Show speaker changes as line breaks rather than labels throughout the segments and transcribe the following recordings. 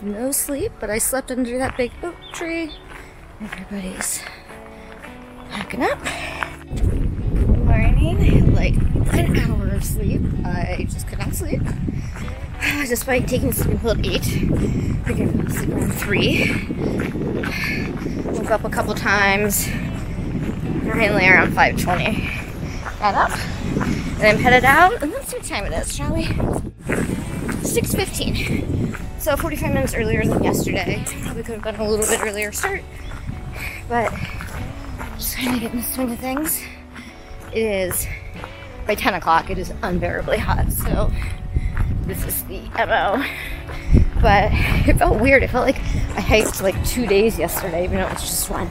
no sleep, but I slept under that big oak tree. Everybody's packing up. Good morning. Like an hour of sleep. I just could not sleep. Despite taking a sleeping pill at 8. Figured I was sleep around 3. Woke up a couple times. Finally around 5:20. Got up. And I'm headed out. And let's see what time it is, shall we? 6:15. So 45 minutes earlier than yesterday. Probably could have gotten a little bit earlier start. But just trying to get in the swing of things. It is, by 10 o'clock, it is unbearably hot. So this is the MO. But it felt weird. It felt like I hiked like 2 days yesterday, even though it was just one.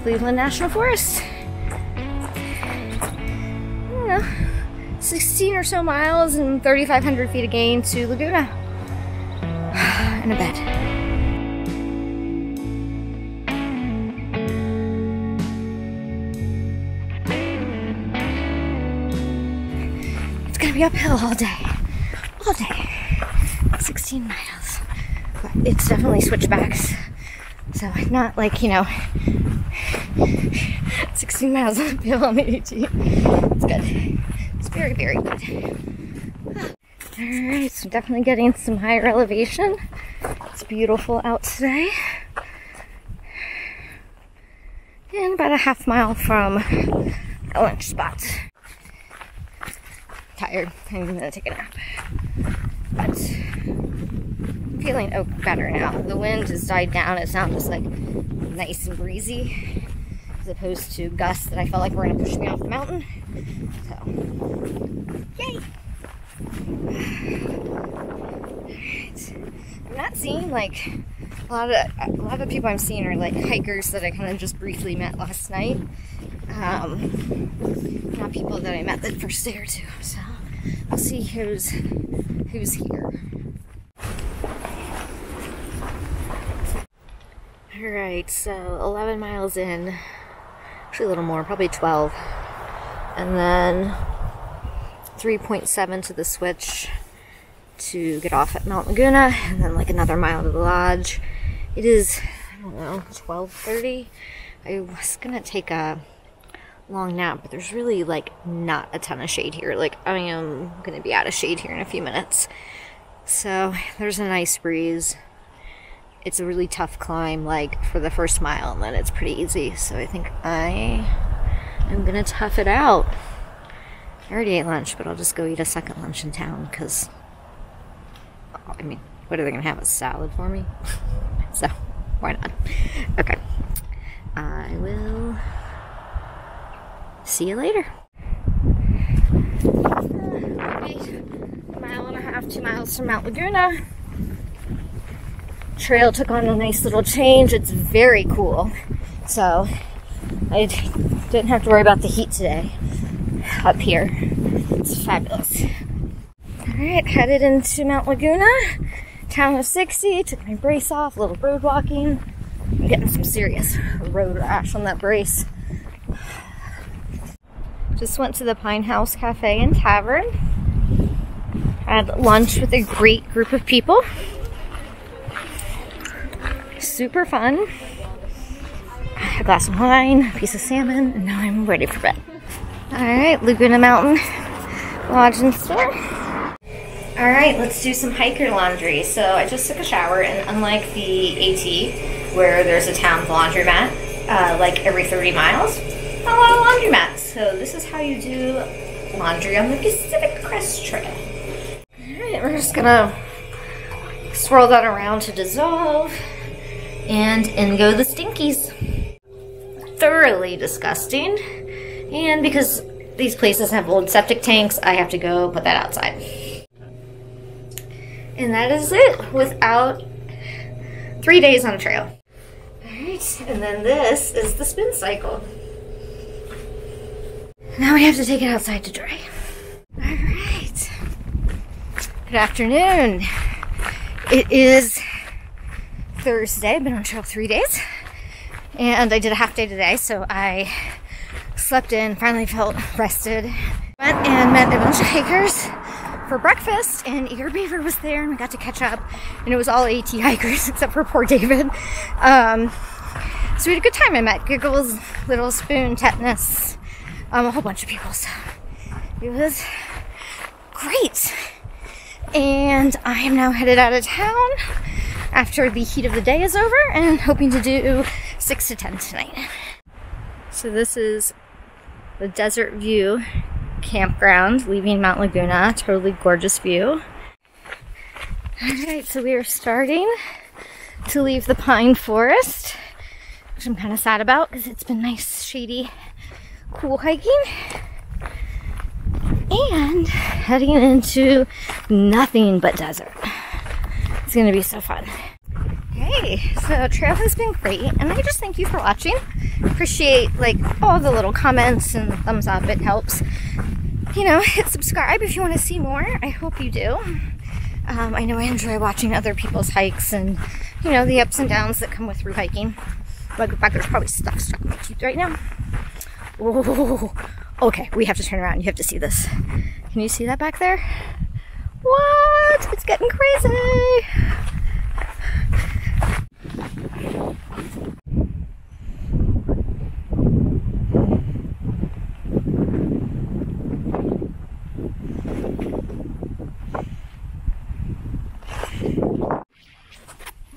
Cleveland National Forest. I don't know, 16 or so miles and 3,500 feet of gain to Laguna. And a bed. It's gonna be uphill all day. All day. 16 miles. But it's definitely switchbacks. So not like, you know, 16 miles uphill on the AT. It's good. It's very, very good. Alright, so definitely getting some higher elevation. It's beautiful out today. And about a half mile from our lunch spot. Tired. I'm gonna take a nap. But I'm feeling better now. The wind has died down. It's now just like nice and breezy, as opposed to gusts that I felt like were gonna push me off the mountain. So, yay! Alright. I'm not seeing like a lot of people I'm seeing are like hikers that I kind of just briefly met last night. Not people that I met the first day or two. So we'll see who's here. Alright, so 11 miles in, actually a little more, probably 12, and then 3.7 to the switch to get off at Mount Laguna, and then like another mile to the lodge. It is, I don't know, 12:30. I was gonna take a long nap, but there's really like not a ton of shade here. Like I am gonna be out of shade here in a few minutes. So there's a nice breeze. It's a really tough climb, like for the first mile, and then it's pretty easy. So I think I am gonna tough it out. I already ate lunch, but I'll just go eat a second lunch in town because, I mean, what are they gonna have? A salad for me? So why not? Okay, I will see you later. A mile and a half, 2 miles from Mount Laguna. Trail took on a nice little change. It's very cool, so I didn't have to worry about the heat today up here. It's fabulous. Alright, headed into Mount Laguna, town of 60. Took my brace off, a little road walking. I'm getting some serious road rash on that brace. Just went to the Pine House Cafe and Tavern. Had lunch with a great group of people. Super fun. A glass of wine, a piece of salmon, and now I'm ready for bed. Alright, Laguna Mountain Lodge and Store. Alright, let's do some hiker laundry. So I just took a shower, and unlike the AT, where there's a town laundromat, like every 30 miles, not a lot of laundromats. So this is how you do laundry on the Pacific Crest Trail. Alright, we're just gonna swirl that around to dissolve. And in go the stinkies. Thoroughly disgusting. And because these places have old septic tanks, I have to go put that outside. And that is it, without 3 days on a trail. Alright, and then this is the spin cycle. Now we have to take it outside to dry. Alright. Good afternoon. It is Thursday. I've been on trail 3 days, and I did a half day today, so I slept in, finally felt rested. Went and met a bunch of hikers for breakfast, and Eager Beaver was there, and we got to catch up, and it was all AT hikers except for poor David. So we had a good time. I met Giggles, Little Spoon, Tetanus, a whole bunch of people, so it was great. And I am now headed out of town after the heat of the day is over, and hoping to do 6 to 10 tonight. So this is the Desert View Campground, leaving Mount Laguna. Totally gorgeous view. Alright, so we are starting to leave the pine forest, which I'm kind of sad about because it's been nice, shady, cool hiking. And heading into nothing but desert. It's gonna be so fun. Hey, so trail has been great, and I just thank you for watching. Appreciate like all the little comments and thumbs up. It helps. You know, hit subscribe if you want to see more. I hope you do. I know I enjoy watching other people's hikes and, you know, the ups and downs that come with through hiking. Like, in fact, there's probably stuff stuck in my tooth right now. Oh, okay, we have to turn around. You have to see this. Can you see that back there? What? It's getting crazy.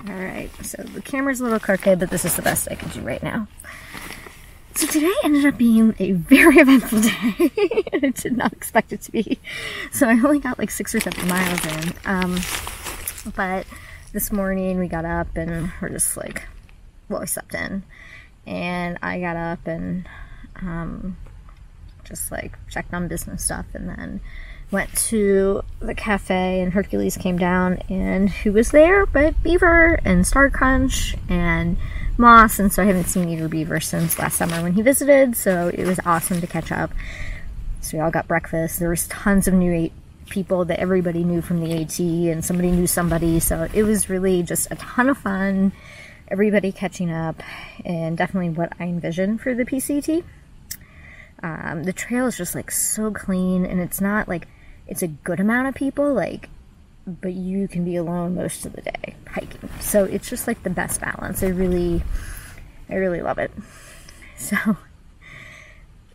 Alright, so the camera's a little crooked, but this is the best I can do right now. So today ended up being a very eventful day. I did not expect it to be. So I only got like 6 or 7 miles in. But this morning we got up and we're just like, well, we slept in. And I got up and just like checked on business stuff, and then went to the cafe, and Hercules came down, and who was there but Beaver and Star Crunch and Moss. And so I haven't seen Eager Beaver since last summer when he visited, so it was awesome to catch up. So we all got breakfast. There was tons of new people that everybody knew from the AT, and somebody knew somebody, so it was really just a ton of fun. Everybody catching up, and definitely what I envisioned for the PCT. The trail is just like so clean, and it's not like it's a good amount of people, like, but you can be alone most of the day hiking. So it's just like the best balance. I really love it. So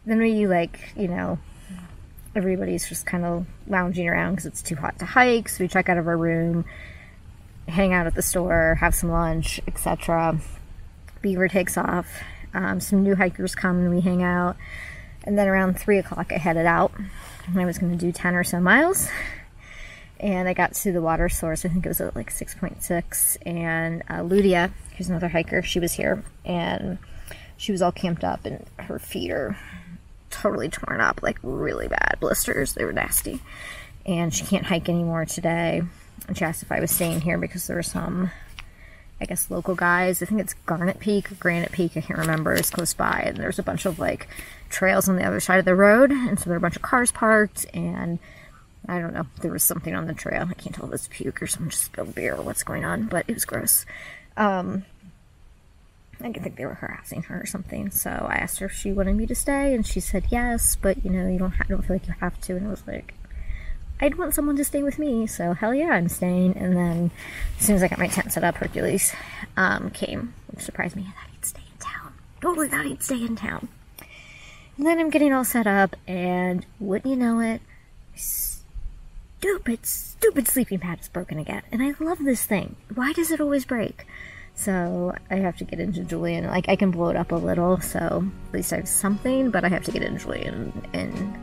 then we, like, you know, everybody's just kind of lounging around because it's too hot to hike. So we check out of our room, hang out at the store, have some lunch, etc. Beaver takes off. Some new hikers come and we hang out. And then around 3 o'clock I headed out. And I was going to do 10 or so miles. And I got to the water source. I think it was at like 6.6. And Ludia, who's another hiker, she was here. And she was all camped up, and her feet are totally torn up, like really bad blisters. They were nasty. And she can't hike anymore today. And she asked if I was staying here because there were some, I guess, local guys. I think it's Garnet Peak or Granite Peak, I can't remember. It's close by, and there's a bunch of like trails on the other side of the road, and so there were a bunch of cars parked, and I don't know, there was something on the trail. I can't tell if it was puke or someone just spilled beer or what's going on, but it was gross. I think they were harassing her or something, so I asked her if she wanted me to stay, and she said yes, but you know, you don't feel like you have to. And I was like, I'd want someone to stay with me, so hell yeah, I'm staying. And then as soon as I got my tent set up, Hercules came, which surprised me. I thought he'd stay in town. Totally thought he'd stay in town. And then I'm getting all set up, and wouldn't you know it, stupid sleeping pad is broken again. And I love this thing. Why does it always break? So I have to get into Julian. Like, I can blow it up a little, so at least I have something, but I have to get into Julian in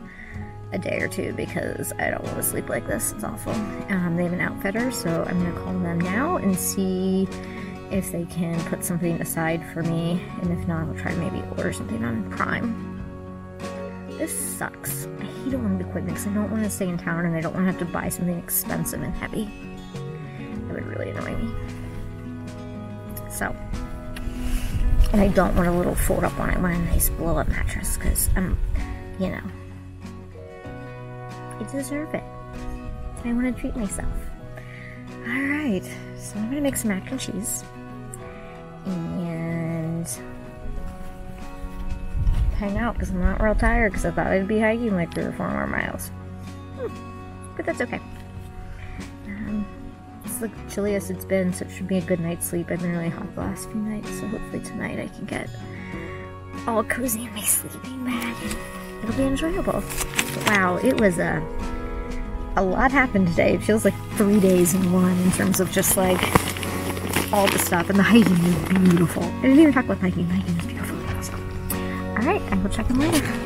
a day or two because I don't want to sleep like this. It's awful. They have an outfitter, so I'm going to call them now and see if they can put something aside for me, and if not, I'll try to maybe order something on Prime. This sucks. I hate all the equipment because I don't want to stay in town, and I don't want to have to buy something expensive and heavy. That would really annoy me. So, and I don't want a little fold up one. I want a nice blow up mattress because you know, I deserve it. I want to treat myself. Alright, so I'm going to make some mac and cheese. And hang out because I'm not real tired because I thought I'd be hiking like 3 or 4 more miles. but that's okay. It's the chilliest it's been, so it should be a good night's sleep. I've been really hot the last few nights, so hopefully tonight I can get all cozy in my sleeping bag and it'll be enjoyable. But wow, it was a lot happened today. It feels like 3 days in one in terms of just like all the stuff, and the hiking is beautiful. I didn't even talk about hiking. The hiking is beautiful. So, alright, I will check in later.